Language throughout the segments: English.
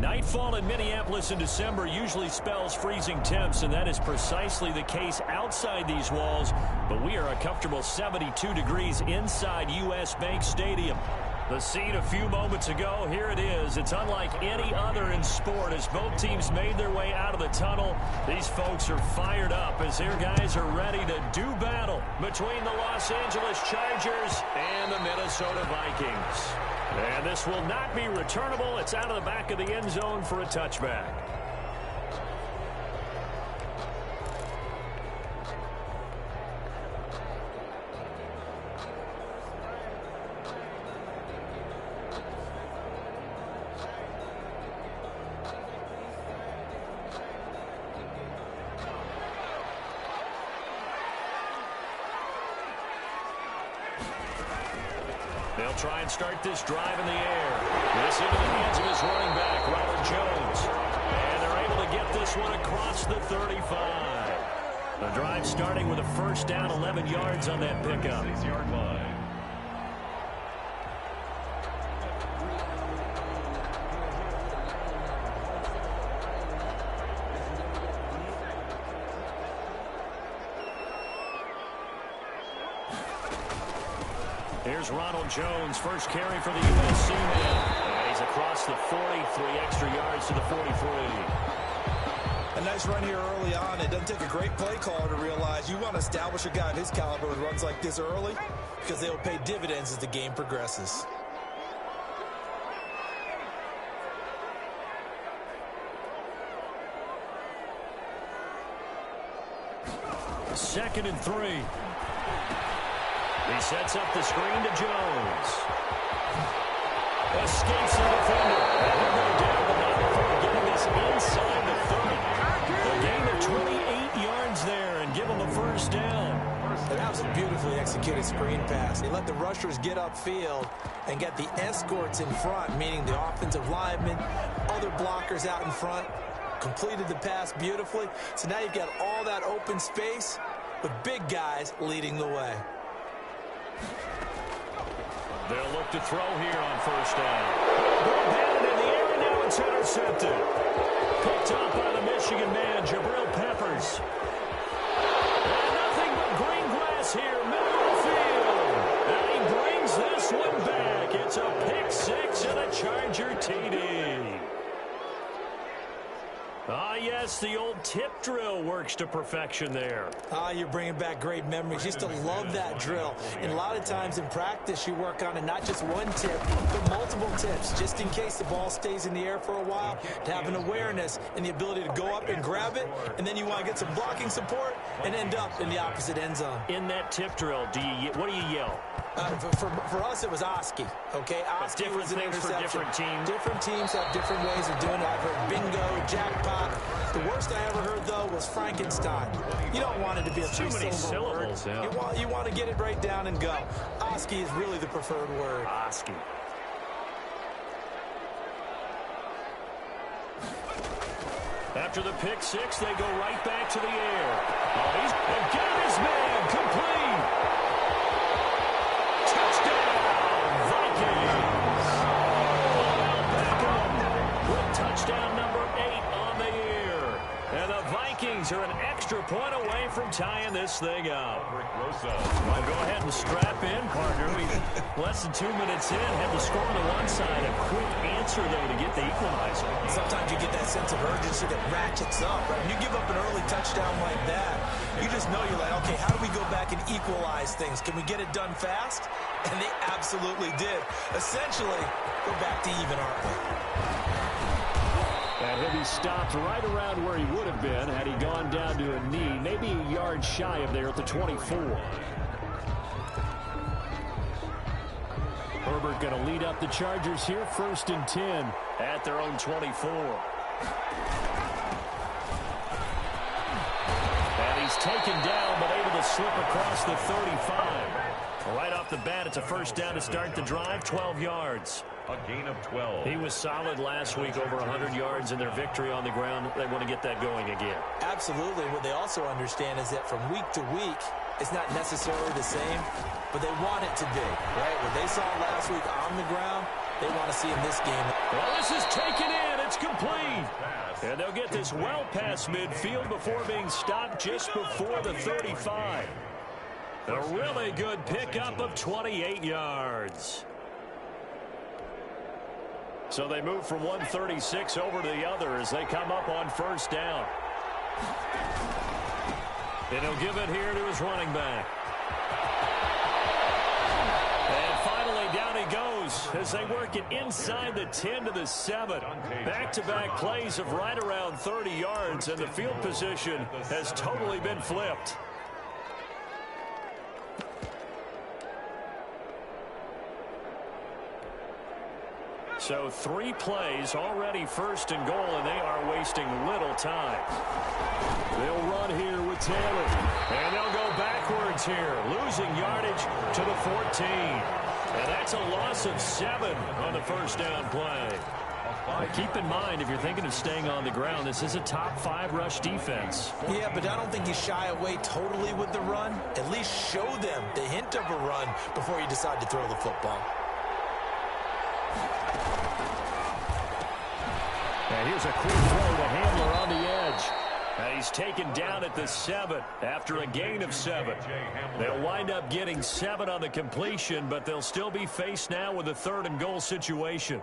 Nightfall in Minneapolis in December usually spells freezing temps, and that is precisely the case outside these walls. But we are a comfortable 72 degrees inside U.S. Bank Stadium. The scene a few moments ago, here it is. It's unlike any other in sport as both teams made their way out of the tunnel. These folks are fired up as their guys are ready to do battle between the Los Angeles Chargers and the Minnesota Vikings. And this will not be returnable. It's out of the back of the end zone for a touchback. They'll try and start this drive in the air. This into the hands of his running back, Ronald Jones. And they're able to get this one across the 35. The drive starting with a first down, 11 yards on that pickup. 6-yard line. Here's Ronald Jones, first carry for the USC man. And he's across the 40, 3 extra yards to the 43. A nice run here early on. It doesn't take a great play caller to realize you want to establish a guy of his caliber with runs like this early because they'll pay dividends as the game progresses. Second and 3. He sets up the screen to Jones. Escapes the defender. And he'll go down the line before getting this inside the 30. A gain of 28 yards there and give him a first down. And that was a beautifully executed screen pass. He let the rushers get upfield and get the escorts in front, meaning the offensive linemen, other blockers out in front. Completed the pass beautifully. So now you've got all that open space with big guys leading the way. They'll look to throw here on first down. Ball batted in the air, and now it's intercepted. Picked up by the Michigan man, Jabril Peppers. And nothing but green grass here, middle of the field. And he brings this one back. It's a pick six and a Charger TD. Ah, yes, the old tip drill works to perfection there. Ah, you're bringing back great memories. Used to love that drill. And a lot of times in practice, you work on it, not just one tip, but multiple tips, just in case the ball stays in the air for a while, to have an awareness and the ability to go up and grab it, and then you want to get some blocking support and end up in the opposite end zone. In that tip drill, what do you yell? For us, it was Oski, okay? Oski was an interception. For different teams. Different teams have different ways of doing it. I've heard bingo, jackpot. The worst I ever heard, though, was Frankenstein. You don't want it to be a three-syllable word. Yeah. You want to get it right down and go. Oski is really the preferred word. Oski. After the pick six, they go right back to the air. Oh, he's again his man, complete. Touchdown number 8 on the year. And the Vikings are an extra point away from tying this thing up. Well, go ahead and strap in, partner. Less than 2 minutes in, had the score on the one side. A quick answer, though, to get the equalizer. Sometimes you get that sense of urgency that ratchets up. Right? When you give up an early touchdown like that, you just know you're like, okay, how do we go back and equalize things? Can we get it done fast? And they absolutely did. Essentially, we're back to even, aren't we? And he'll be stopped right around where he would have been had he gone down to a knee, maybe a yard shy of there at the 24. Herbert going to lead up the Chargers here, 1st and 10 at their own 24. And he's taken down, but able to slip across the 35. Right off the bat, it's a first down to start the drive, 12 yards. A gain of 12. He was solid last week, over 100 yards in their victory on the ground. They want to get that going again. Absolutely. What they also understand is that from week to week, it's not necessarily the same, but they want it to be, right? What they saw last week on the ground, they want to see in this game. Well, this is taken in. It's complete. And they'll get this well past midfield before being stopped just before the 35. A really good pickup of 28 yards. So they move from 136 over to the other as they come up on first down. And he'll give it here to his running back. And finally down he goes as they work it inside the 10 to the 7. Back-to-back plays of right around 30 yards, and the field position has totally been flipped. So 3 plays, already first and goal, and they are wasting little time. They'll run here with Taylor. And they'll go backwards here, losing yardage to the 14. And that's a loss of 7 on the first down play. Keep in mind, if you're thinking of staying on the ground, this is a top 5 rush defense. Yeah, but I don't think you shy away totally with the run. At least show them the hint of a run before you decide to throw the football. And here's a quick throw to Handler on the edge. And he's taken down at the 7 after a gain of 7. They'll wind up getting 7 on the completion, but they'll still be faced now with a 3rd and goal situation.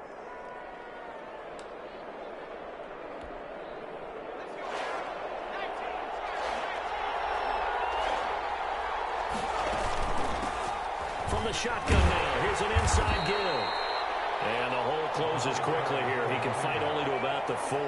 From the shotgun now, here's an inside give. And the hole closes quickly here. He can fight only to about the 4.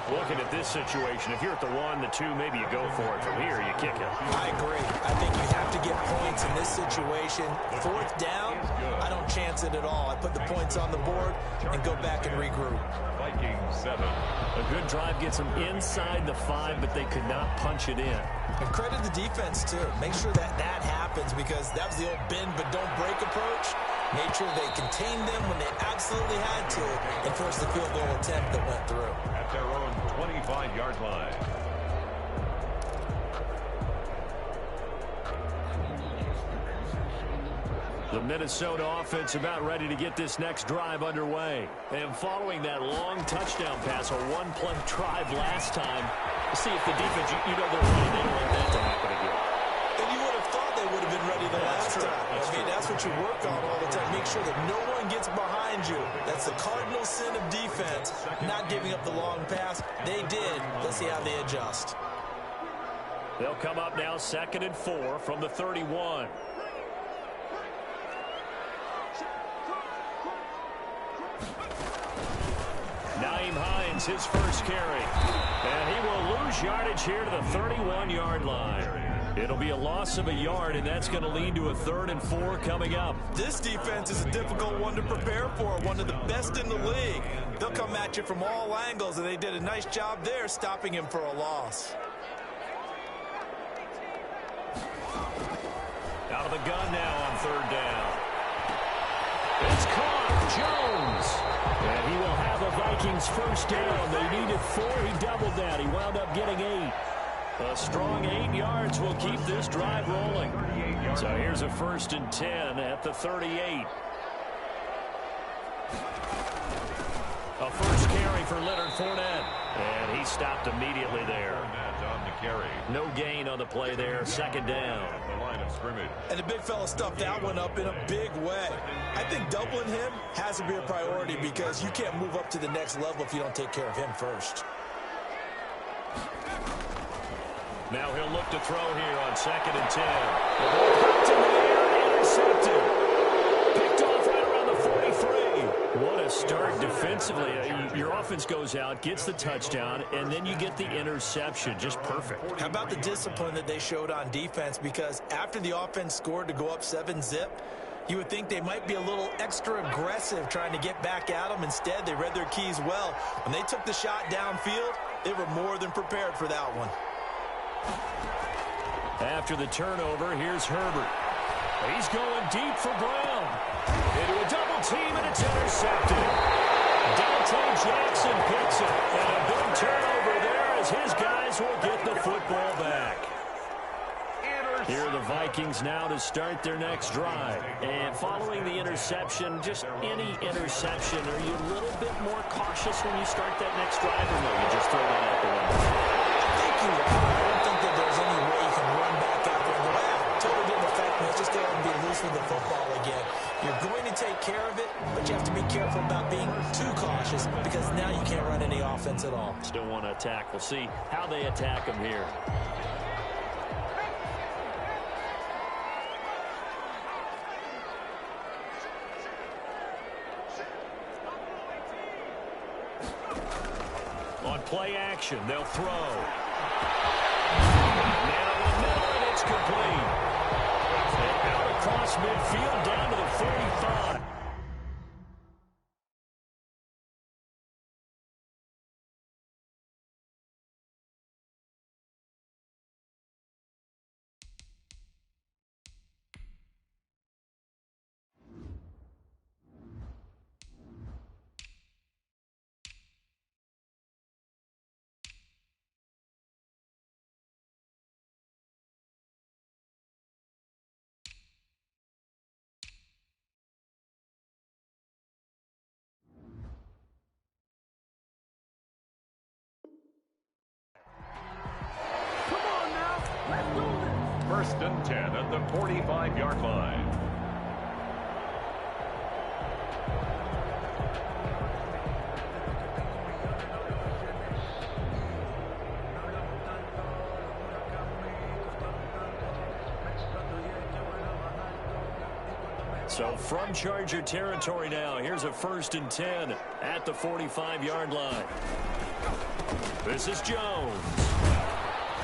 Looking at this situation, if you're at the 1, the 2, maybe you go for it. From here, you kick it. I agree. I think you have to get points in this situation. 4th down, I don't chance it at all. I put the points on the board and go back and regroup. Vikings 7. A good drive gets them inside the 5, but they could not punch it in. And credit the defense, too. Make sure that that happens, because that was the old bend but don't break approach. Made sure they contained them when they absolutely had to and forced the field goal attempt that went through. At their own 25-yard line. The Minnesota offense about ready to get this next drive underway. And following that long touchdown pass, a one-play drive last time, see if the defense, you know they're ready. They don't want that to happen again. And you would have thought they would have been ready the last time. I mean, that's what you work on all the time. Make sure that no one gets behind you. That's the cardinal sin of defense, not giving up the long pass. They did. Let's see how they adjust. They'll come up now 2nd and 4 from the 31. Nyheim Hines, his first carry. And he will lose yardage here to the 31-yard line. It'll be a loss of a yard, and that's going to lead to a 3rd and 4 coming up. This defense is a difficult one to prepare for, one of the best in the league. They'll come at you from all angles, and they did a nice job there stopping him for a loss. Out of the gun now on 3rd down. It's caught. Jones. And he will have a Vikings first down. They needed 4. He doubled that. He wound up getting 8. A strong 8 yards will keep this drive rolling. So here's a 1st and 10 at the 38. A first carry for Leonard Fournette. And he stopped immediately there. On the carry. No gain on the play there. 2nd down. The line of scrimmage. And the big fella stuffed that one up in a big way. I think doubling him has to be a priority, because you can't move up to the next level if you don't take care of him first. Now he'll look to throw here on 2nd and 10. The ball popped in the air, intercepted. Picked off right around the 43. What a start defensively. Your offense goes out, gets the touchdown, and then you get the interception. Just perfect. How about the discipline that they showed on defense? Because after the offense scored to go up 7-zip, you would think they might be a little extra aggressive trying to get back at them. Instead, they read their keys well. When they took the shot downfield, they were more than prepared for that one. After the turnover, here's Herbert. He's going deep for Brown. Into a double team, and it's intercepted. Dante Jackson picks it. And a big turnover there as his guys will get the football back. Here are the Vikings. Vikings now to start their next drive. And following the interception, just any interception, are you a little bit more cautious when you start that next drive, or no, you just throw that out the window? I think you are. I don't think that there's any way you can run back out there and go, totally didn't affect me. Let's just go ahead and be loose with the football again. You're going to take care of it, but you have to be careful about being too cautious because now you can't run any offense at all. Still want to attack. We'll see how they attack them here. On play action, they'll throw. Man on the middle, and it's complete. And out across midfield, down to the 45. First and 10 at the 45-yard line. So from Charger territory now, here's a first and 10 at the 45-yard line. This is Jones.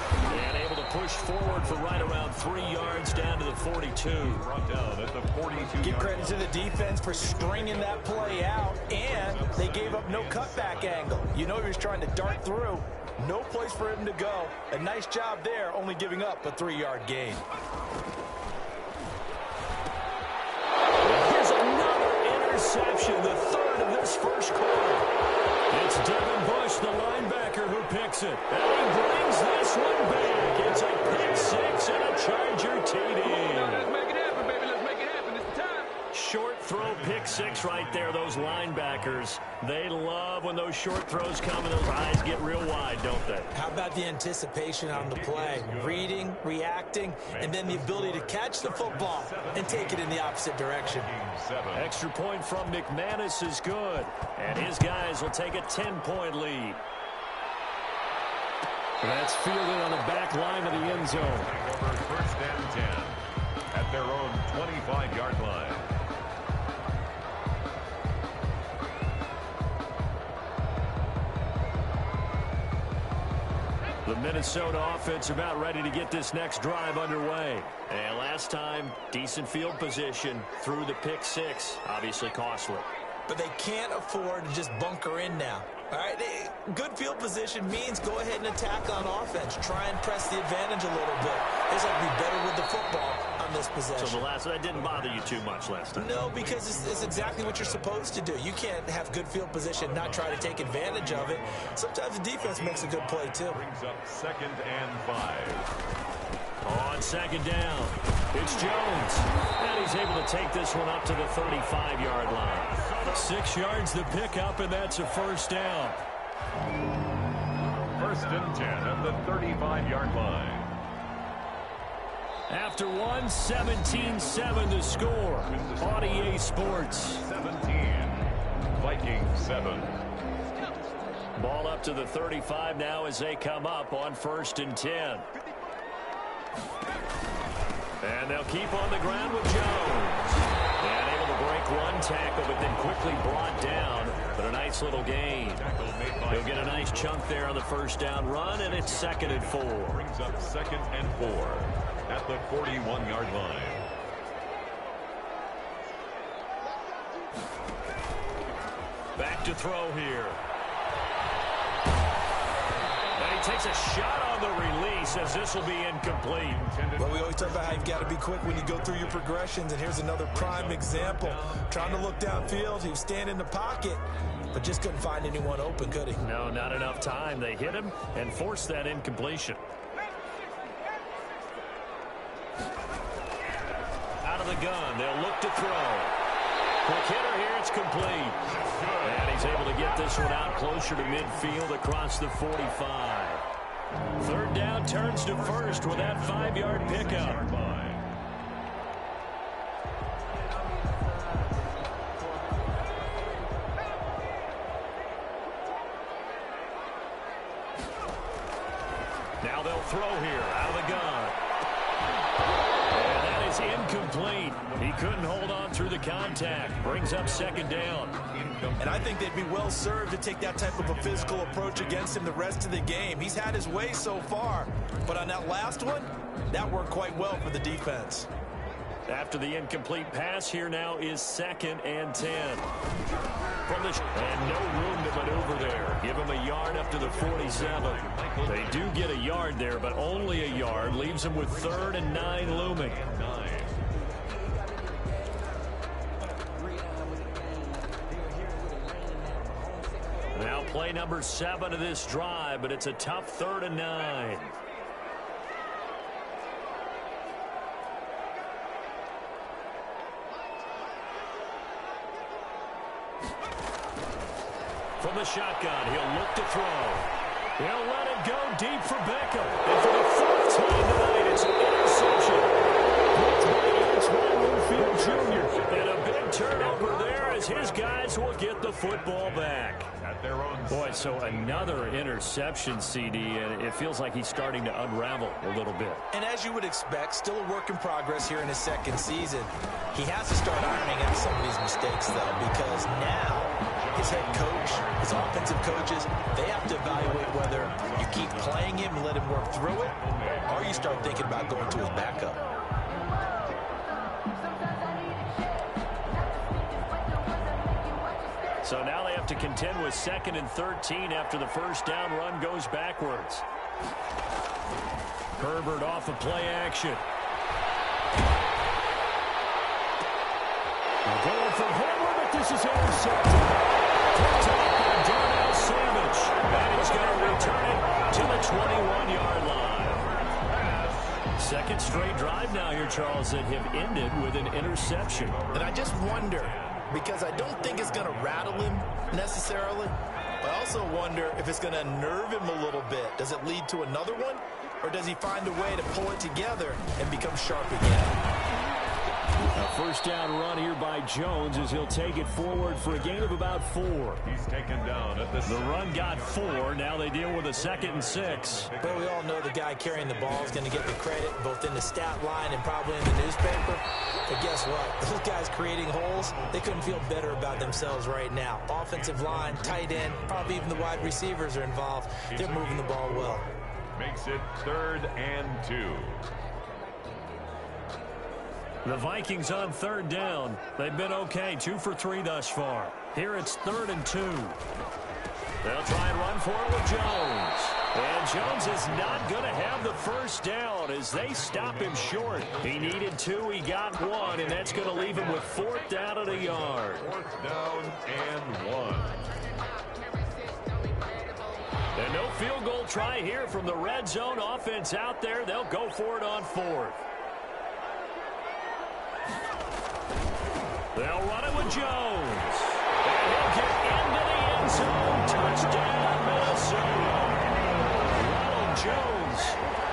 And able to push forward for right around 3 yards down to the 42. Brought down at the 42. Give credit to the defense for stringing that play out, and they gave up no cutback angle. You know he was trying to dart through. No place for him to go. A nice job there, only giving up a 3-yard gain. Here's another interception, the third of this first quarter. It's Devin Bush, the linebacker, who picks it. And he brings this one back. It's a pick six and a Charger TD. Let's make it happen, baby. Let's make it happen. It's the time. Short throw pick six right there. Those linebackers, they love when those short throws come and those eyes get real wide, don't they? How about the anticipation on the play? Reading, reacting, and then the ability to catch the football and take it in the opposite direction. Extra point from McManus is good. And his guys will take a 10-point lead. That's fielded on the back line of the end zone. Over first and 10 at their own 25-yard line. The Minnesota offense about ready to get this next drive underway. And last time, decent field position through the pick six. Obviously costly. But they can't afford to just bunker in now. All right, good field position means go ahead and attack on offense. Try and press the advantage a little bit. They just have to be better with the football on this possession. So that didn't bother you too much last time? No, because it's exactly what you're supposed to do. You can't have good field position, not try to take advantage of it. Sometimes the defense makes a good play, too. Brings up 2nd and 5. On second down, it's Jones. And he's able to take this one up to the 35-yard line. 6 yards the pickup, and that's a first down. First and 10 at the 35-yard line. After one, 17-7 the score on EA Sports. 17. Vikings 7. Ball up to the 35 now as they come up on first and 10. And they'll keep on the ground with Jones. And able to break one tackle, but then quickly brought down. But a nice little gain. He'll get a nice chunk there on the first down run, and it's 2nd and 4. Brings up 2nd and 4 at the 41-yard line. Back to throw here. And he takes a shot on the release as this will be incomplete. Well, we always talk about how you've got to be quick when you go through your progressions, and here's another prime example. Trying to look downfield, he was standing in the pocket, but just couldn't find anyone open, could he? No, not enough time. They hit him and forced that incompletion. of the gun. They'll look to throw. Quick hitter here. It's complete. And he's able to get this one out closer to midfield across the 45. Third down, turns to first with that 5-yard pickup. Now they'll throw here out of the gun. And that is incomplete. He couldn't hold on through the contact. Brings up second down. And I think they'd be well served to take that type of a physical approach against him the rest of the game. He's had his way so far. But on that last one, that worked quite well for the defense. After the incomplete pass, here now is 2nd and 10. And no room to maneuver there. Give him a yard up to the 47. They do get a yard there, but only a yard. Leaves them with 3rd and 9 looming. Now play number 7 of this drive, but it's a tough 3rd and 9. From the shotgun, he'll look to throw. He'll let it go deep for Beckham. And for the 4th time tonight, it's an interception. It's Winfield Jr. And a big turnover there as his guys will get the football back. Boy, so another interception, CD, and it feels like he's starting to unravel a little bit. And as you would expect, still a work in progress here in his 2nd season. He has to start ironing out some of these mistakes, though, because now his head coach, his offensive coaches, they have to evaluate whether you keep playing him and let him work through it, or you start thinking about going to his backup. So now they have to contend with 2nd and 13 after the first down run goes backwards. Herbert off of play action. They're going for Herbert, but this is intercepted. Picked up by Darnell Savage. And he's going to return it to the 21-yard line. 2nd straight drive now here, Charles, that have ended with an interception. And I just wonder, because I don't think it's going to rattle him necessarily. I also wonder if it's going to nerve him a little bit. Does it lead to another one? Or does he find a way to pull it together and become sharp again? A first down run here by Jones as he'll take it forward for a gain of about 4. He's taken down at The run got 4. Now they deal with a 2nd and 6. But we all know the guy carrying the ball is going to get the credit both in the stat line and probably in the newspaper. But guess what? Those guys creating holes, they couldn't feel better about themselves right now. Offensive line, tight end, probably even the wide receivers are involved. They're moving the ball well. Makes it 3rd and 2. The Vikings on 3rd down. They've been okay, 2 for 3 thus far. Here it's 3rd and 2. They'll try and run for it with Jones. And Jones is not going to have the first down as they stop him short. He needed 2, he got 1, and that's going to leave him with 4th down and a yard. 4th down and 1. And no field goal try here from the red zone offense out there. They'll go for it on 4th. They'll run it with Jones. And he'll get into the end zone. Touchdown, Minnesota. Ronald Jones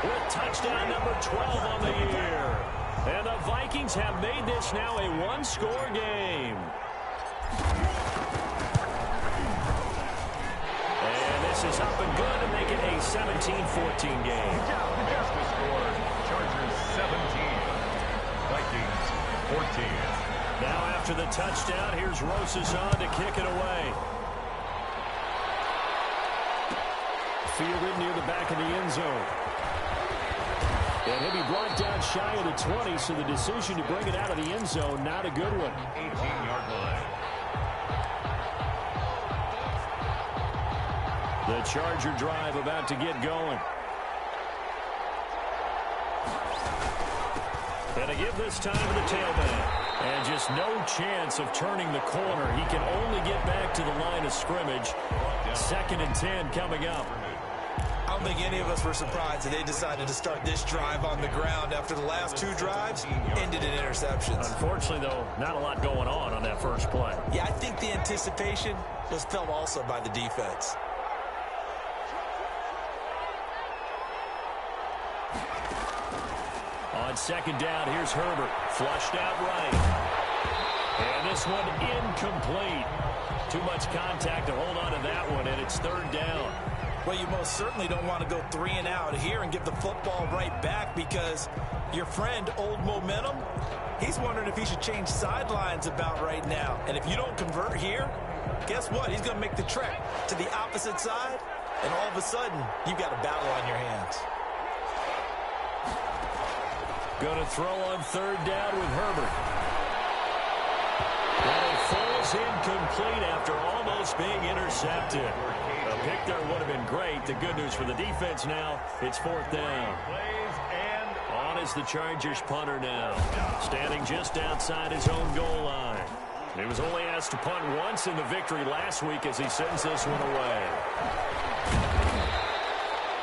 with touchdown number 12 on the year. And the Vikings have made this now a one-score game. And this is up and good to make it a 17-14 game. Just the score. Chargers 17. Vikings 14. Now after the touchdown, here's Rosas on to kick it away. Fielded near the back of the end zone. And he'll be brought down shy of the 20, so the decision to bring it out of the end zone, not a good one. 18-yard line. The Charger drive about to get going. And a give this time to the tailback. And just no chance of turning the corner. He can only get back to the line of scrimmage. 2nd and 10 coming up. I don't think any of us were surprised that they decided to start this drive on the ground after the last 2 drives ended in interceptions. Unfortunately, though, not a lot going on that first play. Yeah, I think the anticipation was felt also by the defense. On second down, here's Herbert. Flushed out right. And this one incomplete. Too much contact to hold on to that one, and it's third down. Well, you most certainly don't want to go 3 and out here and give the football right back, because your friend, Old Momentum, he's wondering if he should change sidelines about right now. And if you don't convert here, guess what? He's going to make the trek to the opposite side, and all of a sudden, you've got a battle on your hands. Going to throw on third down with Herbert. And it falls incomplete after almost being intercepted. A pick there would have been great. The good news for the defense now, it's fourth down. On is the Chargers punter now, standing just outside his own goal line. He was only asked to punt once in the victory last week as he sends this one away.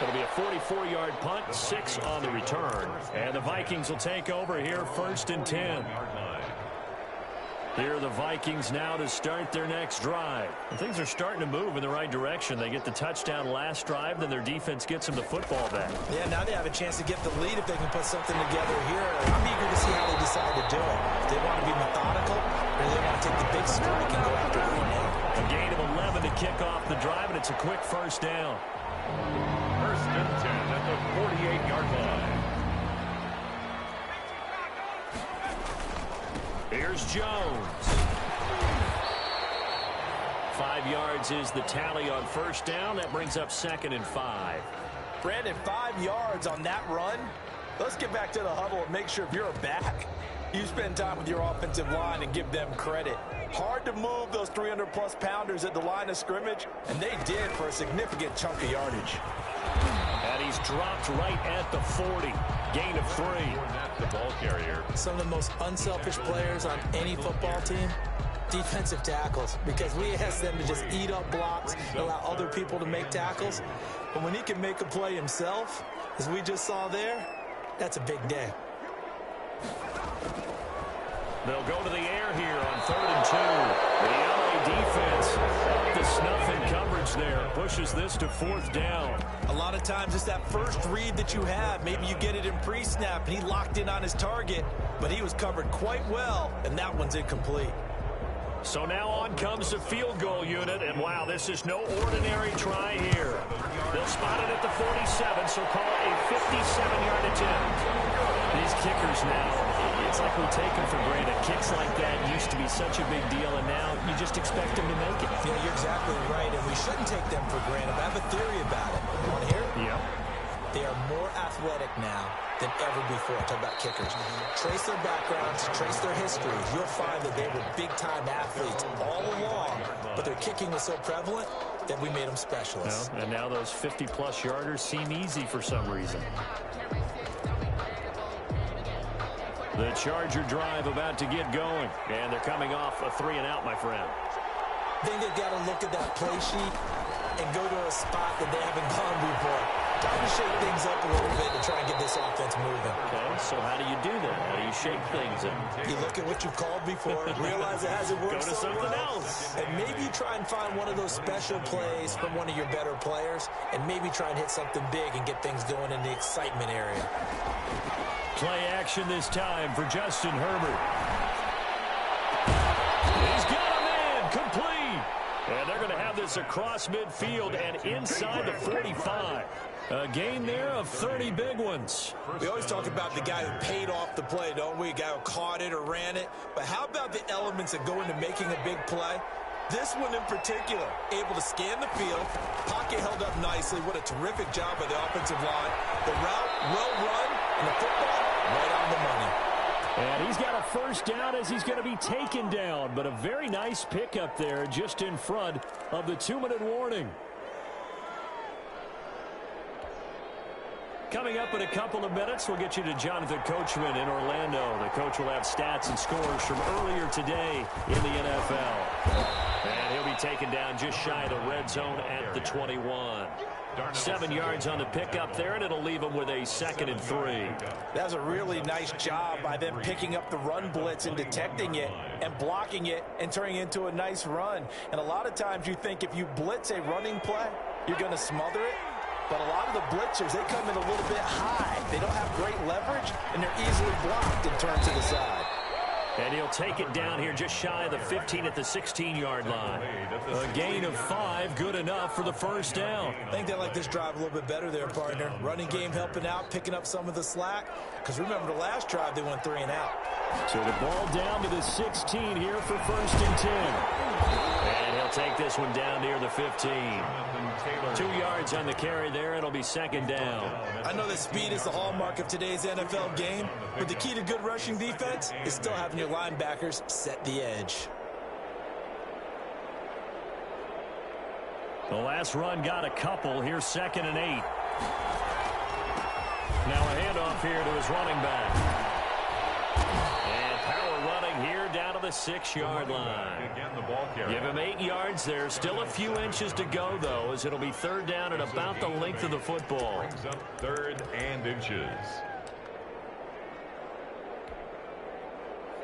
It'll be a 44-yard punt, 6 on the return. And the Vikings will take over here, 1st and 10. Here are the Vikings now to start their next drive. And things are starting to move in the right direction. They get the touchdown last drive, then their defense gets them the football back. Yeah, now they have a chance to get the lead if they can put something together here. I'm eager to see how they decide to do it. If they want to be methodical, or they want to take the big strike and go after it right now. A gain of 11 to kick off the drive, and it's a quick first down. 1st and 10 at the 48-yard line. Here's Jones. 5 yards is the tally on first down. That brings up 2nd and 5. Brandon, 5 yards on that run. Let's get back to the huddle and make sure if you're a back, you spend time with your offensive line and give them credit. Hard to move those 300-plus pounders at the line of scrimmage, and they did for a significant chunk of yardage. And he's dropped right at the 40. Gain of 3. The ball carrier. Some of the most unselfish players on any football team, defensive tackles, because we ask them to just eat up blocks, allow other people to make tackles. But when he can make a play himself, as we just saw there, that's a big day. They'll go to the air here on 3rd and 2. The LA defense up to snuff in coverage there. Pushes this to 4th down. A lot of times it's that first read that you have. Maybe you get it in pre-snap and he locked in on his target, but he was covered quite well, and that one's incomplete. So now on comes the field goal unit, and wow, this is no ordinary try here. They'll spot it at the 47, so call it a 57-yard attempt. These kickers now, it's like we take them for granted. Kicks like that used to be such a big deal, and now you just expect them to make it. Yeah, you're exactly right, and we shouldn't take them for granted. I have a theory about it. You want to hear it? Yeah. They are more athletic now than ever before. Talk about kickers. Trace their backgrounds, trace their histories. You'll find that they were big-time athletes all along, but their kicking was so prevalent that we made them specialists. Well, and now those 50-plus yarders seem easy for some reason. The Charger drive about to get going, and they're coming off a 3-and-out, my friend. I think they've got to look at that play sheet and go to a spot that they haven't gone before. Time to shake things up a little bit to try and get this offense moving. Okay, so how do you do that? How do you shake things up? You look at what you've called before, realize it hasn't worked. Go to something else. And maybe try and find one of those special plays from one of your better players, and maybe try and hit something big and get things going in the excitement area. Play action this time for Justin Herbert. He's got a man, complete. And they're going to have this across midfield and inside the 45. A gain there of 30 big ones. We always talk about the guy who paid off the play, don't we? A guy who caught it or ran it. But how about the elements that go into making a big play? This one in particular, able to scan the field, pocket held up nicely. What a terrific job by the offensive line. The route, well run, and the football, right on the money. And he's got a first down as he's going to be taken down. But a very nice pickup there just in front of the 2-minute warning. Coming up in a couple of minutes, we'll get you to Jonathan Coachman in Orlando. The coach will have stats and scores from earlier today in the NFL. And he'll be taken down just shy of the red zone at the 21. 7 yards on the pickup there, and it'll leave him with a 2nd and 3. That was a really nice job by them picking up the run blitz and detecting it and blocking it and turning it into a nice run. And a lot of times you think if you blitz a running play, you're going to smother it. But a lot of the blitzers, they come in a little bit high. They don't have great leverage, and they're easily blocked and turned to the side. And he'll take it down here just shy of the 15 at the 16-yard line. A gain of 5, good enough for the first down. I think they like this drive a little bit better there, partner. Running game helping out, picking up some of the slack. Because remember, the last drive, they went 3 and out. So the ball down to the 16 here for 1st and 10. And he'll take this one down near the 15. 2 yards on the carry there. It'll be 2nd down. I know that speed is the hallmark of today's NFL game, but the key to good rushing defense is still having your linebackers set the edge. The last run got a couple. Here's 2nd and 8. Now a handoff here to his running back. And power running here down to the 6-yard line. Give him 8 yards there. Still a few inches to go, though, as it'll be 3rd down at about the length of the football. Brings up 3rd and inches.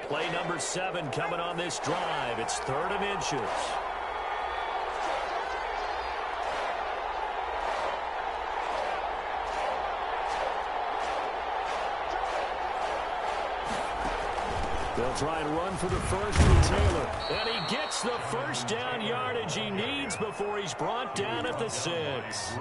Play number 7 coming on this drive. It's 3rd and inches. They'll try and run for the first with Taylor. And he gets the first down yardage he needs before he's brought down at the 6.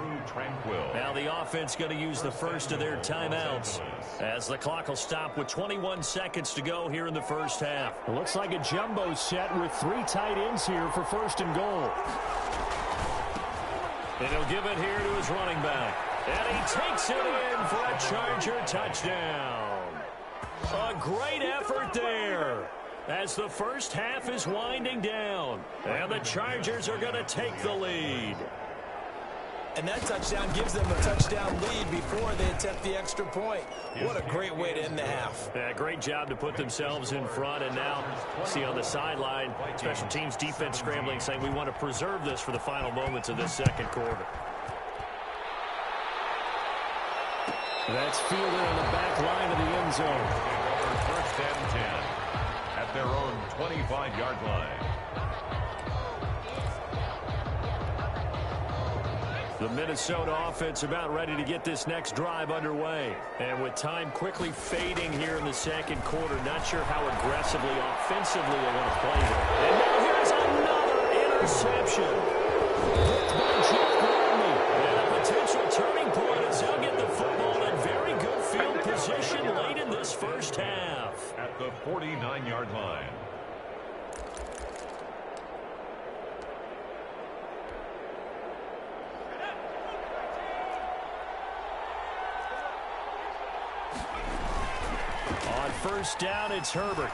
Now the offense going to use the first of their timeouts as the clock will stop with 21 seconds to go here in the first half. It looks like a jumbo set with 3 tight ends here for 1st and goal. And he'll give it here to his running back. And he takes it in for a Charger touchdown. A great effort there as the first half is winding down. And the Chargers are going to take the lead. And that touchdown gives them a touchdown lead before they attempt the extra point. What a great way to end the half. Yeah, great job to put themselves in front. And now, see on the sideline, special teams defense scrambling, saying we want to preserve this for the final moments of this 2nd quarter. That's fielded on the back line of the end zone. 1st and 10 at their own 25-yard line. The Minnesota offense about ready to get this next drive underway. And with time quickly fading here in the 2nd quarter, not sure how aggressively, offensively they want to play it. And now here's another interception. Picked by Jeff Gladney. And a potential turning point as they'll get the football in very good field position late in this first half. At the 49-yard line. On 1st down, it's Herbert.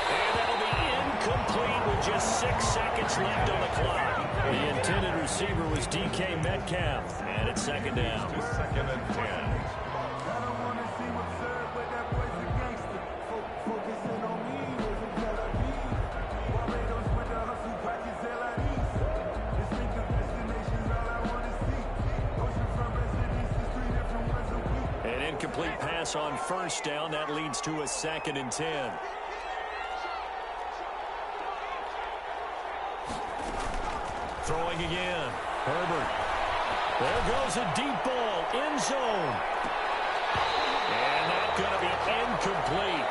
And that'll be incomplete with just 6 seconds left on the clock. The intended receiver was DK Metcalf, and it's 2nd down. 2nd and 10. An incomplete pass on 1st down. That leads to a 2nd and 10. Throwing again. Herbert. There goes a deep ball. End zone. And that's going to be incomplete.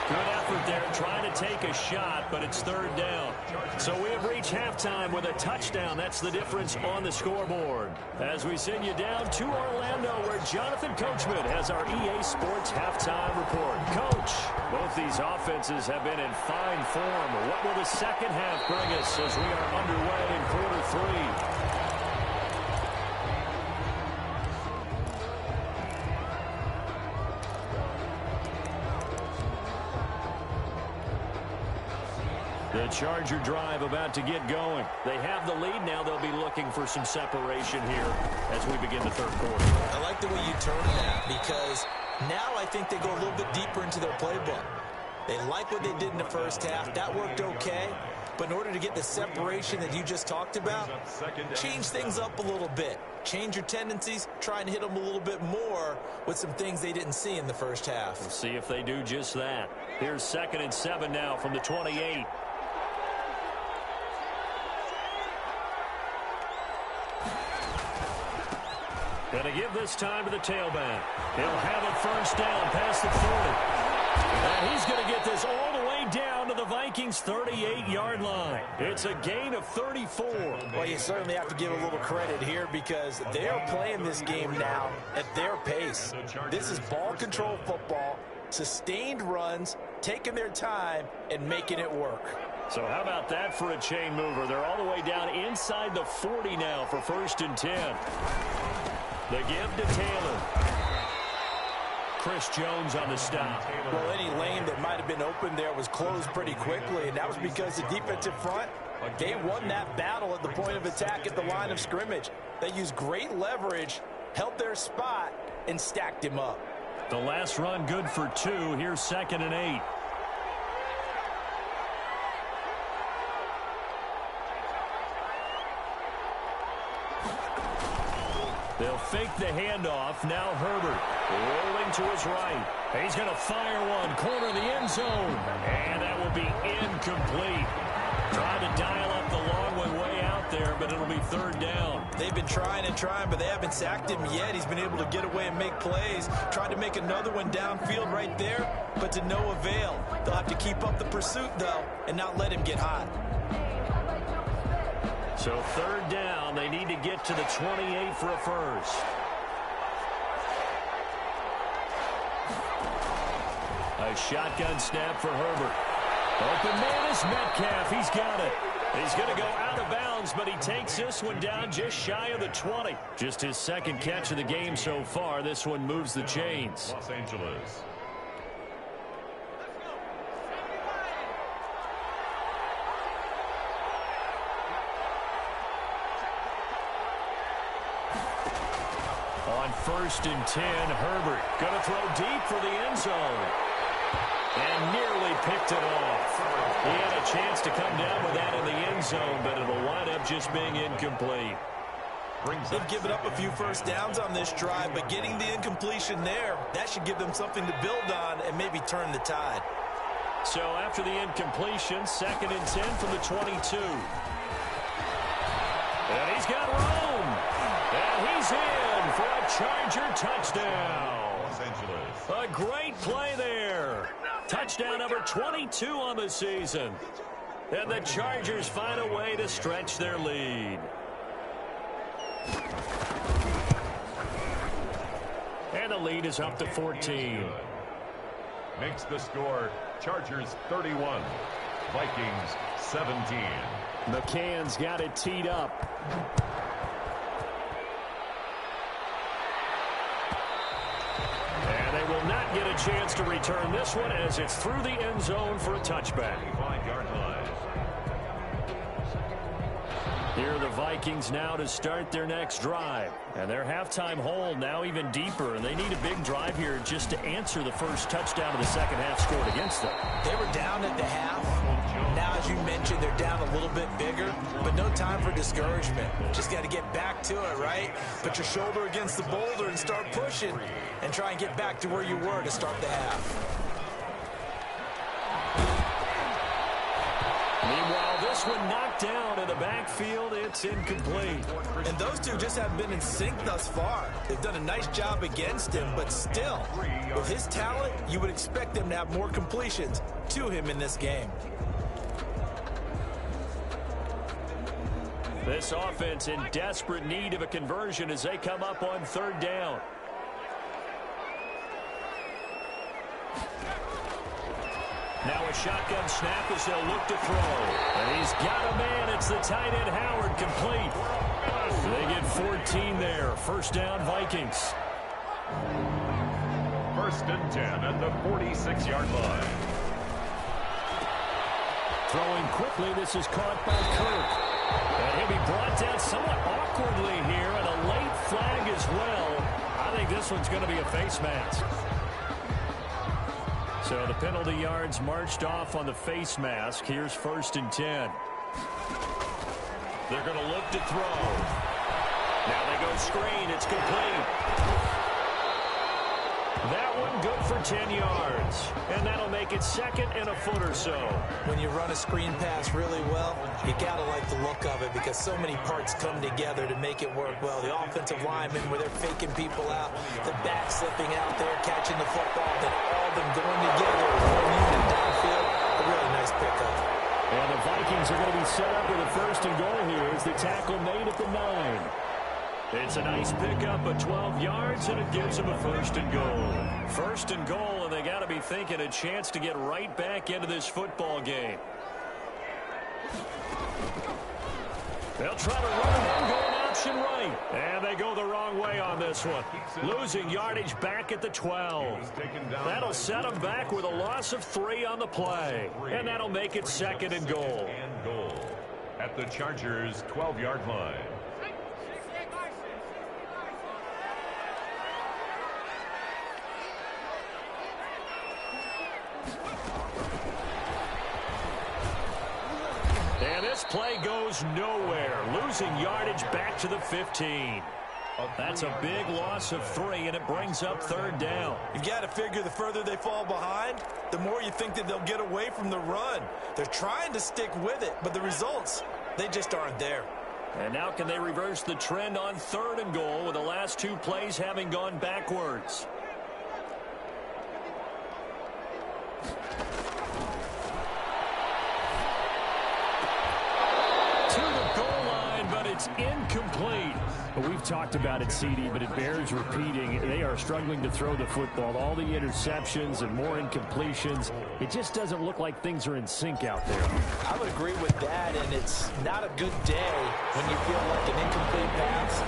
Good effort there trying to take a shot, but it's 3rd down. So we have reached halftime with a touchdown. That's the difference on the scoreboard. As we send you down to Orlando, where Jonathan Coachman has our EA Sports halftime report. Coach, both these offenses have been in fine form. What will the 2nd half bring us as we are underway in quarter 3? The Charger drive about to get going. They have the lead now. They'll be looking for some separation here as we begin the third quarter. I like the way you turn that because now I think they go a little bit deeper into their playbook. They like what they did in the first half. That worked okay. But in order to get the separation that you just talked about, change things up a little bit. Change your tendencies, try and hit them a little bit more with some things they didn't see in the first half. We'll see if they do just that. Here's 2nd and 7 now from the 28. Going to give this time to the tailback. He'll have it first down past the 40. And he's going to get this all the way down to the Vikings' 38-yard line. It's a gain of 34. Well, you certainly have to give a little credit here because they're playing this game now at their pace. This is ball control football, sustained runs, taking their time, and making it work. So how about that for a chain mover? They're all the way down inside the 40 now for 1st and 10. The give to Taylor. Chris Jones on the stop. Well, any lane that might have been open there was closed pretty quickly, and that was because the defensive front, they won that battle at the point of attack at the line of scrimmage. They used great leverage, held their spot, and stacked him up. The last run good for 2. Here's 2nd and 8. They'll fake the handoff. Now Herbert rolling to his right. He's going to fire one. Corner of the end zone. And that will be incomplete. Trying to dial up the long one way out there, but it'll be 3rd down. They've been trying and trying, but they haven't sacked him yet. He's been able to get away and make plays. Tried to make another one downfield right there, but to no avail. They'll have to keep up the pursuit, though, and not let him get hot. So 3rd down, they need to get to the 28 for a first. A shotgun snap for Herbert. Open man is Metcalf. He's got it. He's going to go out of bounds, but he takes this one down just shy of the 20. Just his 2nd catch of the game so far. This one moves the chains. Los Angeles. On 1st and 10, Herbert going to throw deep for the end zone. And nearly picked it off. He had a chance to come down with that in the end zone, but it'll wind up just being incomplete. They've given up a few first downs on this drive, but getting the incompletion there, that should give them something to build on and maybe turn the tide. So after the incompletion, 2nd and 10 from the 22. And he's got room. And he's in for a Charger touchdown. Los Angeles. A great play there. Touchdown number 22 on the season. And the Chargers find a way to stretch their lead. And the lead is up to 14. Makes the score Chargers 31, Vikings 17. McCann's got it teed up. And they will not get a chance to return this one as it's through the end zone for a touchback. 5-yard line. Here are the Vikings now to start their next drive. And their halftime hole now even deeper. And they need a big drive here just to answer the first touchdown of the second half scored against them. They were down at the half. Now, as you mentioned, they're down a little bit bigger, but no time for discouragement. Just got to get back to it, right? Put your shoulder against the boulder and start pushing and try and get back to where you were to start the half. Meanwhile, this one knocked down in the backfield. It's incomplete. And those two just haven't been in sync thus far. They've done a nice job against him, but still, with his talent, you would expect them to have more completions to him in this game. This offense in desperate need of a conversion as they come up on third down. Now a shotgun snap as they'll look to throw. And he's got a man. It's the tight end Howard, complete. They get 14 there. First down, Vikings. 1st and 10 at the 46-yard line. Throwing quickly, this is caught by Kirk. And he'll be brought down somewhat awkwardly here, and a late flag as well. I think this one's going to be a face mask. So the penalty yards marched off on the face mask. Here's 1st and 10. They're going to look to throw. Now they go screen. It's complete. That one good for 10 yards. And that'll make it 2nd and a foot or so. When you run a screen pass really well, you got to like the look of it because so many parts come together to make it work well. The offensive linemen where they're faking people out, the back slipping out there, catching the football, then all of them going together in one unit downfield. A really nice pickup. And the Vikings are going to be set up with a 1st and goal here as the tackle made at the 9. It's a nice pickup of 12 yards, and it gives them a 1st and goal. 1st and goal, and they got to be thinking a chance to get right back into this football game. They'll try to run it in, going option right. And they go the wrong way on this one. Losing yardage back at the 12. That'll set them back with a loss of 3 on the play. And that'll make it 2nd and goal. At the Chargers' 12-yard line. And this play goes nowhere. Losing yardage back to the 15. That's a big loss of 3, and it brings up 3rd down. You've got to figure the further they fall behind, the more you think that they'll get away from the run. They're trying to stick with it, but the results, they just aren't there. And now can they reverse the trend on 3rd and goal with the last 2 plays having gone backwards? It's incomplete. We've talked about it, CD, but it bears repeating. They are struggling to throw the football. All the interceptions and more incompletions. It just doesn't look like things are in sync out there. I would agree with that, and it's not a good day when you feel like an incomplete pass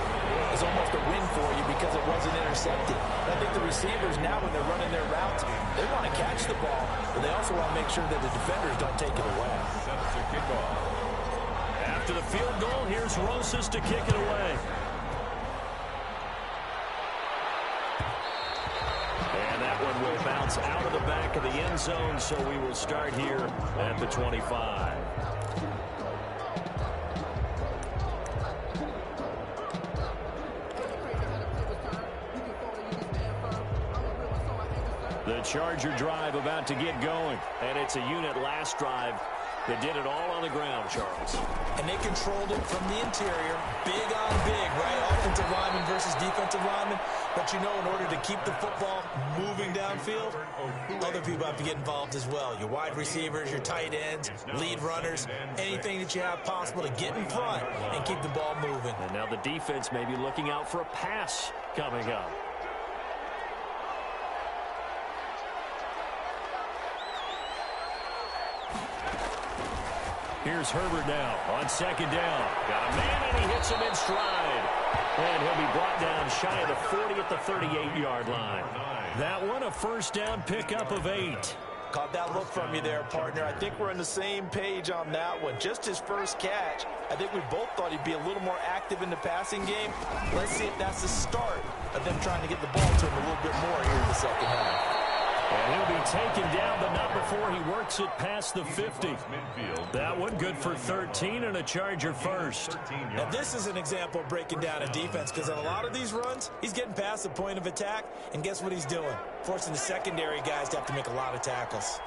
is almost a win for you because it wasn't intercepted. I think the receivers now, when they're running their routes, they want to catch the ball, but they also want to make sure that the defenders don't take it away. That's a kickoff. After the field goal, here's Rosas to kick it away. And that one will bounce out of the back of the end zone, so we will start here at the 25. The Charger drive about to get going, and it's a unit last drive that did it all on the ground, Charles. And they controlled it from the interior, big on big, right? Offensive lineman versus defensive lineman. But you know, in order to keep the football moving downfield, other people have to get involved as well. Your wide receivers, your tight ends, lead runners, anything that you have possible to get in front and keep the ball moving. And now the defense may be looking out for a pass coming up. Here's Herbert now on 2nd down. Got a man, and he hits him in stride. And he'll be brought down shy of the 40 at the 38-yard line. That one, a 1st down pickup of 8. Caught that look from you there, partner. I think we're on the same page on that one. Just his first catch. I think we both thought he'd be a little more active in the passing game. Let's see if that's the start of them trying to get the ball to him a little bit more here in the second half. And he'll be taken down, but not before he works it past the 50. That one good for 13 and a Charger 1st. Now this is an example of breaking down a defense, because on a lot of these runs, he's getting past the point of attack, and guess what he's doing? Forcing the secondary guys to have to make a lot of tackles.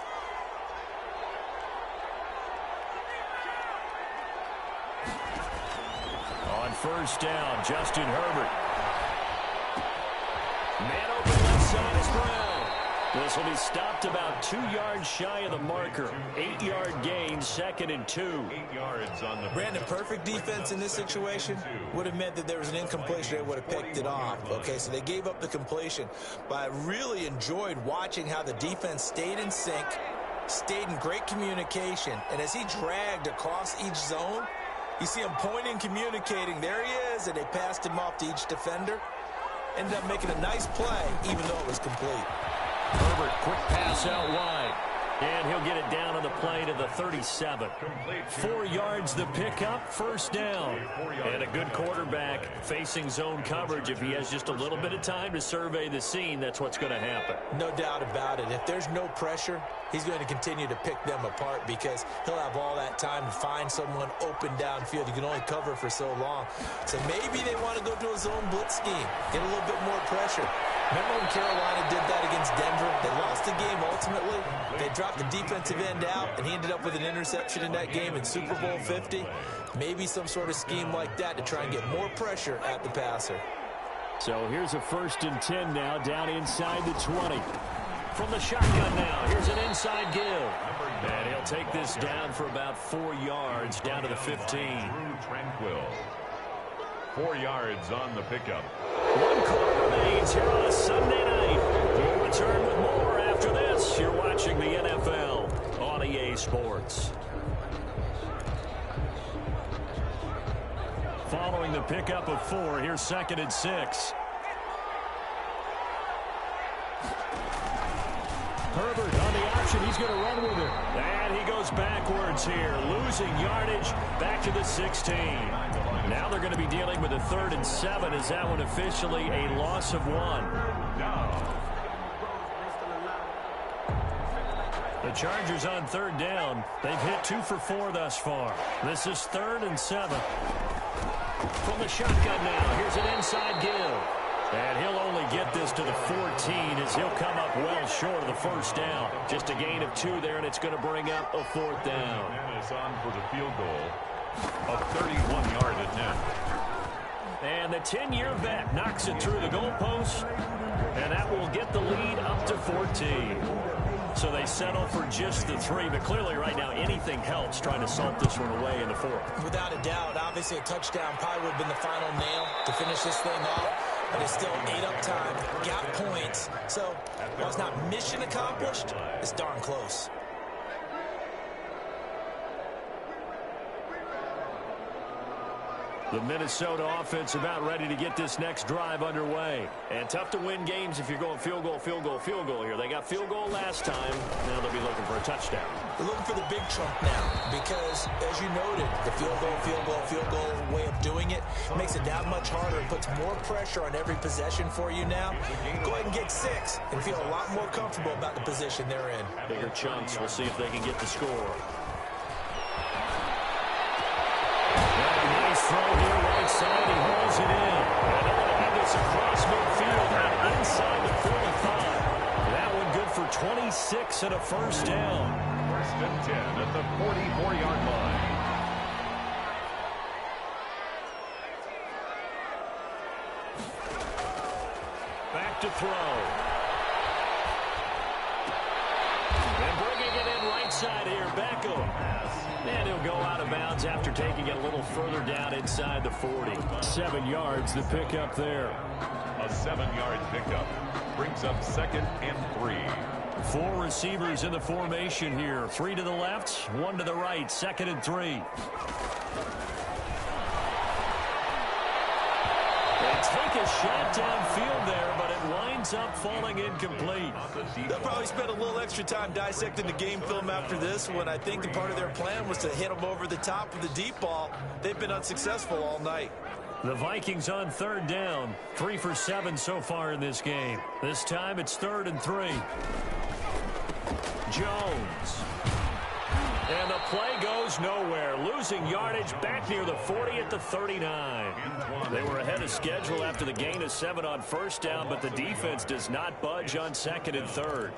On 1st down, Justin Herbert. Man open left side is Brown. This will be stopped about 2 yards shy of the marker. 8-yard gain, 2nd and 2. 8 yards on the... Brandon, perfect defense in this situation would have meant that there was an incompletion. They would have picked it off. Okay, so they gave up the completion. But I really enjoyed watching how the defense stayed in sync, stayed in great communication. And as he dragged across each zone, you see him pointing, communicating. There he is, and they passed him off to each defender. Ended up making a nice play, even though it was complete. Herbert, quick pass out wide. And he'll get it down on the play to the 37. 4 yards the pickup, first down. And a good quarterback facing zone coverage. If he has just a little bit of time to survey the scene, that's what's going to happen. No doubt about it. If there's no pressure, he's going to continue to pick them apart because he'll have all that time to find someone open downfield. You can only cover for so long. So maybe they want to go to a zone blitz scheme, get a little bit more pressure. Remember when Carolina did that against Denver? They lost the game ultimately. They dropped the defensive end out, and he ended up with an interception in that game in Super Bowl 50. Maybe some sort of scheme like that to try and get more pressure at the passer. So here's a 1st and 10 now, down inside the 20. From the shotgun now, here's an inside give. And he'll take this down for about 4 yards, down to the 15. Tranquil. 4 yards on the pickup. 1 quarter remains here on a Sunday night. We'll return with more after this. You're watching the NFL on EA Sports. Following the pickup of 4, here's 2nd and 6. Herbert on the option. He's going to run with it. And he goes backwards here, losing yardage back to the 16. Now they're going to be dealing with a 3rd and 7. Is that one officially a loss of 1? The Chargers on 3rd down. They've hit 2 for 4 thus far. This is 3rd and 7. From the shotgun now, here's an inside give. And he'll only get this to the 14 as he'll come up well short of the 1st down. Just a gain of 2 there, and it's going to bring up a 4th down. And it's on for the field goal of 31-yard attempt. And the 10-year vet knocks it through the goalpost, and that will get the lead up to 14. So they settle for just the 3, but clearly right now anything helps trying to salt this one away in the 4th. Without a doubt, obviously a touchdown probably would have been the final nail to finish this thing off. But it's still ate up time, got points. So while it's not mission accomplished, it's darn close. The Minnesota offense about ready to get this next drive underway. And tough to win games if you're going field goal, field goal, field goal here. They got field goal last time. Now they'll be looking for a touchdown. They're looking for the big chunk now because, as you noted, the field goal way of doing it makes it that much harder and puts more pressure on every possession for you now. Go ahead and get 6 and feel a lot more comfortable about the position they're in. Bigger chunks. We'll see if they can get the score. Nice throw here, right side. He hauls it in. And they're going to have this across midfield out inside the 45. That one good for 26 and a 1st down. 1st and 10 at the 44-yard line. Back to throw. And bringing it in right side here, Beckham. And he'll go out of bounds after taking it a little further down inside the 40. 7 yards, the pickup there. A 7-yard pickup brings up 2nd and 3. 4 receivers in the formation here. 3 to the left, 1 to the right. 2nd and 3. They take a shot downfield there, but it winds up falling incomplete. They'll probably spend a little extra time dissecting the game film after this one. I think the part of their plan was to hit them over the top with the deep ball. They've been unsuccessful all night. The Vikings on 3rd down. 3 for 7 so far in this game. This time it's 3rd and 3. Jones. And the play goes nowhere. Losing yardage back near the 40 at the 39. They were ahead of schedule after the gain of 7 on 1st down, but the defense does not budge on 2nd and 3rd.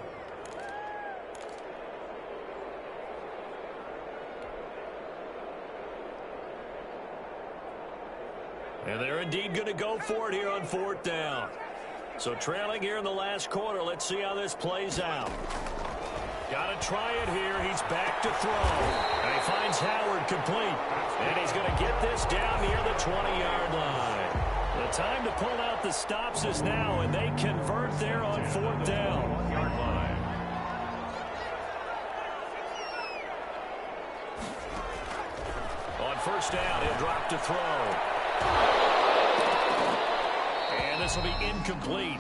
And they're indeed going to go for it here on 4th down. So trailing here in the last quarter. Let's see how this plays out. Got to try it here. He's back to throw. And he finds Howard complete. And he's going to get this down near the 20-yard line. The time to pull out the stops is now, and they convert there on 4th down. On 1st down, he'll drop to throw. And this will be incomplete.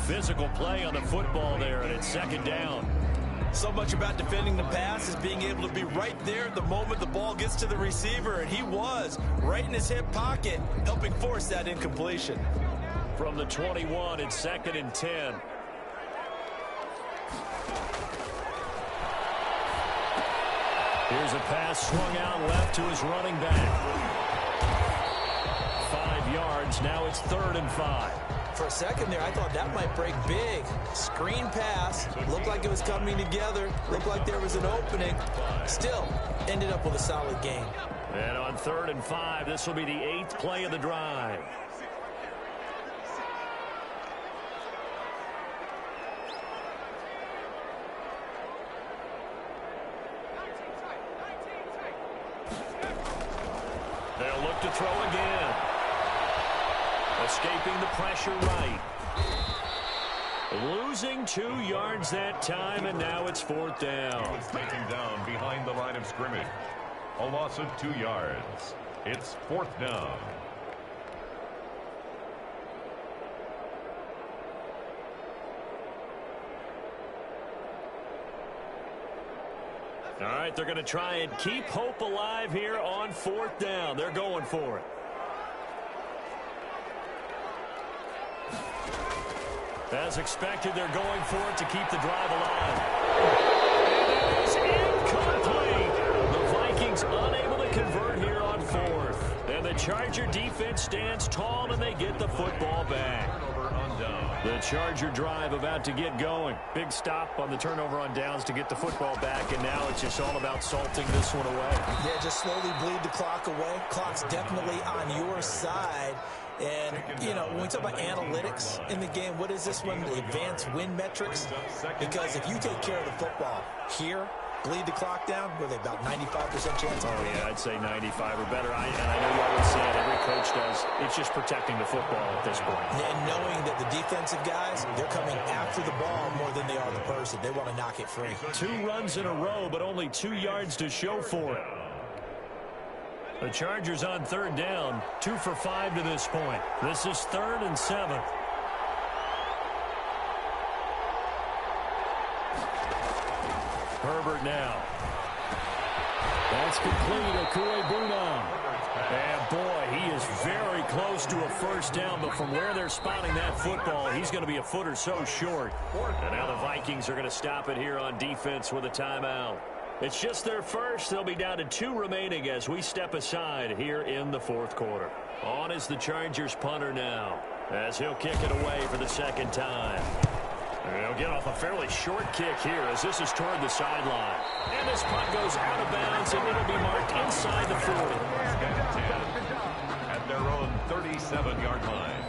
Physical play on the football there, and it's 2nd down. So much about defending the pass is being able to be right there at the moment the ball gets to the receiver, and he was right in his hip pocket, helping force that incompletion. From the 21, it's 2nd and 10. Here's a pass swung out left to his running back. 5 yards. Now it's 3rd and 5. For a second there, I thought that might break big. Screen pass. Looked like it was coming together. Looked like there was an opening. Still, ended up with a solid gain. And on 3rd and 5, this will be the 8th play of the drive. They'll look to throw again. Escaping the pressure right. Losing 2 yards that time, and now it's 4th down. He was taken down behind the line of scrimmage. A loss of 2 yards. It's 4th down. All right, they're going to try and keep hope alive here on 4th down. They're going for it. As expected, they're going for it to keep the drive alive. And it is incomplete. The Vikings unable to convert here on 4th. And the Charger defense stands tall, and they get the football back. The Charger drive about to get going. Big stop on the turnover on downs to get the football back, and now it's just all about salting this one away. Yeah, just slowly bleed the clock away. Clock's definitely on your side. And, you know, when we talk about analytics in the game, what is this one? The advanced win metrics? Because if you take care of the football here, bleed the clock down, with about 95% chance. Oh, yeah, I'd say 95 or better. And I know you always say it, every coach does. It's just protecting the football at this point. And knowing that the defensive guys, they're coming after the ball more than they are the person. They want to knock it free. 2 runs in a row, but only 2 yards to show for it. The Chargers on 3rd down, 2 for 5 to this point. This is 3rd and 7. Herbert now. That's complete. Okuegbunam. And boy, he is very close to a 1st down, but from where they're spotting that football, he's going to be a foot or so short. And now the Vikings are going to stop it here on defense with a timeout. It's just their first. They'll be down to 2 remaining as we step aside here in the 4th quarter. On is the Chargers punter now, as he'll kick it away for the 2nd time. And he'll get off a fairly short kick here as this is toward the sideline. And this punt goes out of bounds, and it'll be marked inside the 40. At their own 37-yard line.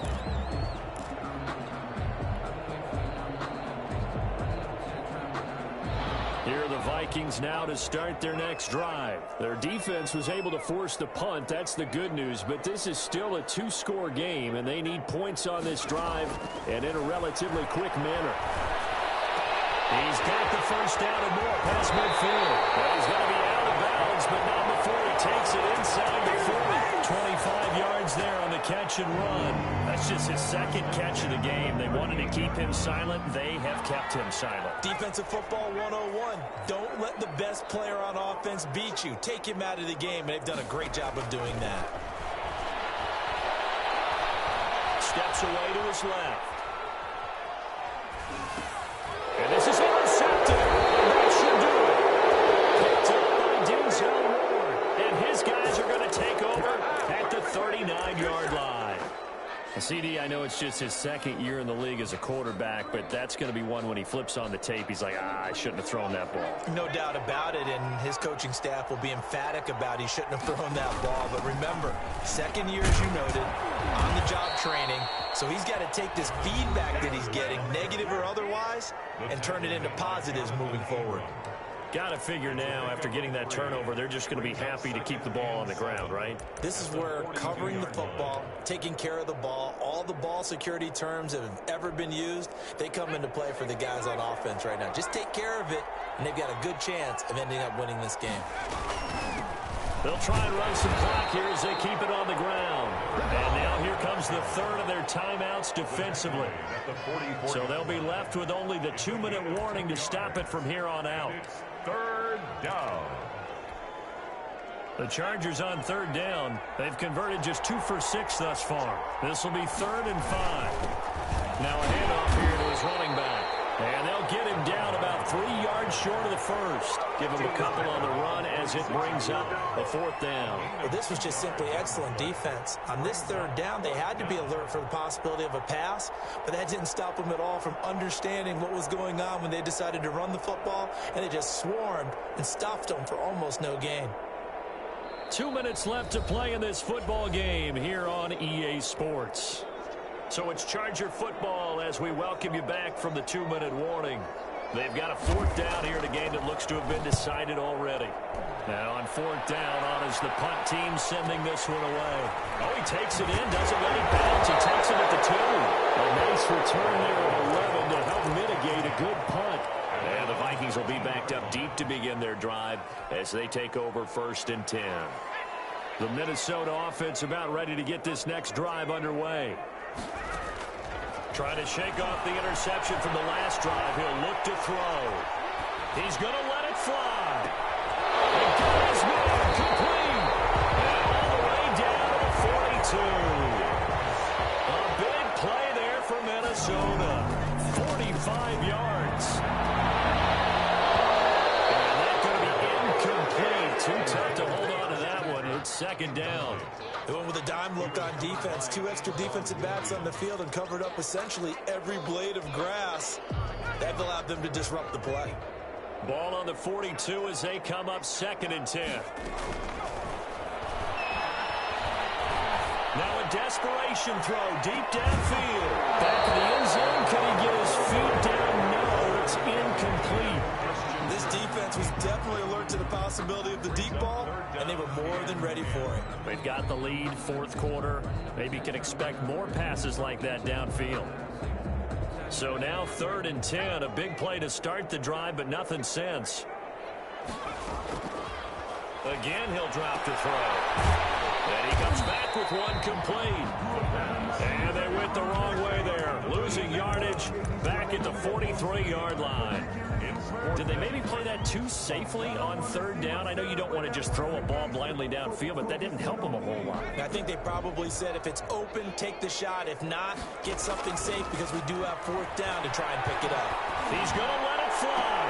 Here are the Vikings now to start their next drive. Their defense was able to force the punt. That's the good news. But this is still a 2-score game, and they need points on this drive and in a relatively quick manner. He's got the 1st down and more past midfield. Well, he's going to be out of bounds, but not before he takes it inside the 40. 25 yards there on the catch and run. That's just his 2nd catch of the game. They wanted to keep him silent. They have kept him silent. Defensive football 101. Don't let the best player on offense beat you. Take him out of the game, and they've done a great job of doing that. Steps away to his left. And this is intercepted. That should do it. Picked up by Denzel Ward. And his guys are going to take over at the 39-yard line. CD, I know it's just his 2nd year in the league as a quarterback, but that's going to be one when he flips on the tape. He's like, I shouldn't have thrown that ball. No doubt about it, and his coaching staff will be emphatic about he shouldn't have thrown that ball. But remember, 2nd year, as you noted, on-the-job training. So he's got to take this feedback that he's getting, negative or otherwise, and turn it into positives moving forward. Got to figure now, after getting that turnover, they're just going to be happy to keep the ball on the ground, right? This is where covering the football, taking care of the ball, all the ball security terms that have ever been used, they come into play for the guys on offense right now. Just take care of it, and they've got a good chance of ending up winning this game. They'll try and run some clock here as they keep it on the ground. And now here comes use the third of their timeouts defensively. So they'll be left with only the 2-minute warning to stop it from here on out. It's third down. The Chargers on third down. They've converted just 2 for 6 thus far. This will be 3rd and 5. Now a handoff here to his running back. And they'll get him down about 3 yards short of the first. Give him a couple on the run as it brings up a 4th down. Well, this was just simply excellent defense. On this 3rd down, they had to be alert for the possibility of a pass, but that didn't stop them at all from understanding what was going on when they decided to run the football, and they just swarmed and stuffed them for almost no gain. 2 minutes left to play in this football game here on EA Sports. So it's Charger football as we welcome you back from the 2-minute warning. They've got a 4th down here in a game that looks to have been decided already. Now on 4th down, on is the punt team sending this one away. Oh, he takes it in, doesn't let it bounce. He takes it at the 2. A nice return there at 11 to help mitigate a good punt. And the Vikings will be backed up deep to begin their drive as they take over 1st and 10. The Minnesota offense about ready to get this next drive underway. Trying to shake off the interception from the last drive. He'll look to throw. He's going to let it fly. And got his man complete. And all the way down to the 42. A big play there for Minnesota. 45 yards. And that's going to be incomplete. Too tough to hold on to that one. It's 2nd down. They went with a dime look on defense. 2 extra defensive backs on the field and covered up essentially every blade of grass. That allowed them to disrupt the play. Ball on the 42 as they come up 2nd and 10. Now a desperation throw deep downfield. Back to the end zone. Can he get his feet down? No, it's incomplete. This defense was definitely alert to the possibility of the deep ball, and they were more than ready for it. They've got the lead, 4th quarter. Maybe can expect more passes like that downfield. So now 3rd and 10, a big play to start the drive, but nothing since. Again, he'll drop to throw. And he comes back with one complete. And they went the wrong way there. Losing yardage back at the 43-yard line. Did they maybe play that too safely on 3rd down? I know you don't want to just throw a ball blindly downfield, but that didn't help them a whole lot. I think they probably said if it's open, take the shot. If not, get something safe because we do have 4th down to try and pick it up. He's going to let it fly.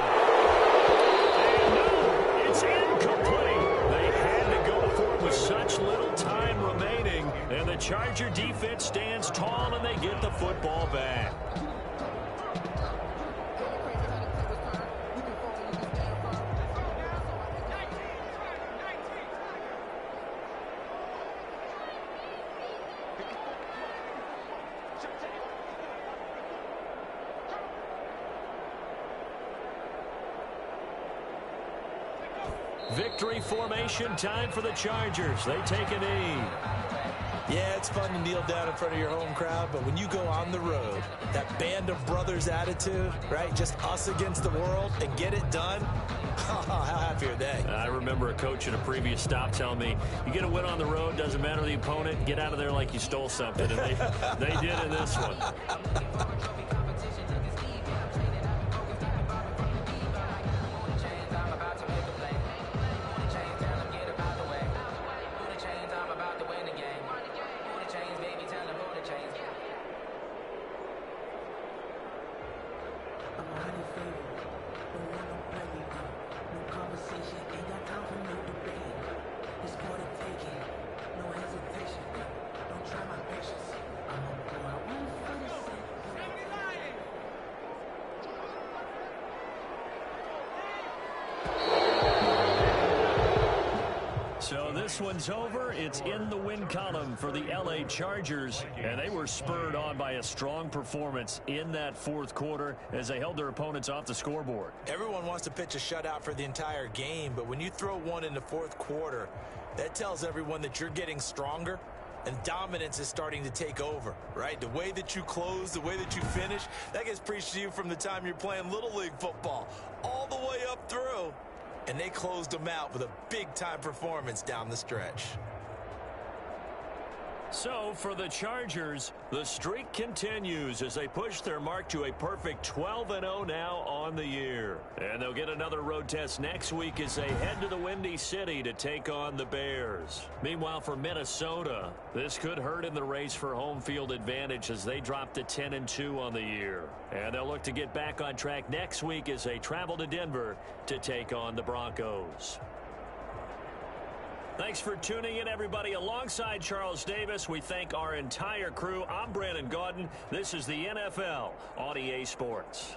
And no, it's incomplete. They had to go for it with such little time remaining. And the Charger defense stands tall and they get the football back. Victory formation time for the Chargers. They take a knee. Yeah, it's fun to kneel down in front of your home crowd, but when you go on the road, that band of brothers attitude, right? Just us against the world and get it done. How happy are they? I remember a coach at a previous stop telling me, you get a win on the road, doesn't matter the opponent, get out of there like you stole something. And they did in this one. So this one's over. It's in the win column for the LA Chargers, and they were spurred on by a strong performance in that 4th quarter as they held their opponents off the scoreboard. Everyone wants to pitch a shutout for the entire game, but when you throw one in the 4th quarter, that tells everyone that you're getting stronger and dominance is starting to take over, right? The way that you close, the way that you finish, that gets preached to you from the time you're playing Little League football all the way up through. And they closed them out with a big-time performance down the stretch. So for the Chargers, the streak continues as they push their mark to a perfect 12-0 now on the year. And they'll get another road test next week as they head to the Windy City to take on the Bears. Meanwhile, for Minnesota, this could hurt in the race for home field advantage as they drop to 10-2 on the year. And they'll look to get back on track next week as they travel to Denver to take on the Broncos. Thanks for tuning in, everybody. Alongside Charles Davis, we thank our entire crew. I'm Brandon Gaudin. This is the NFL on EA Sports.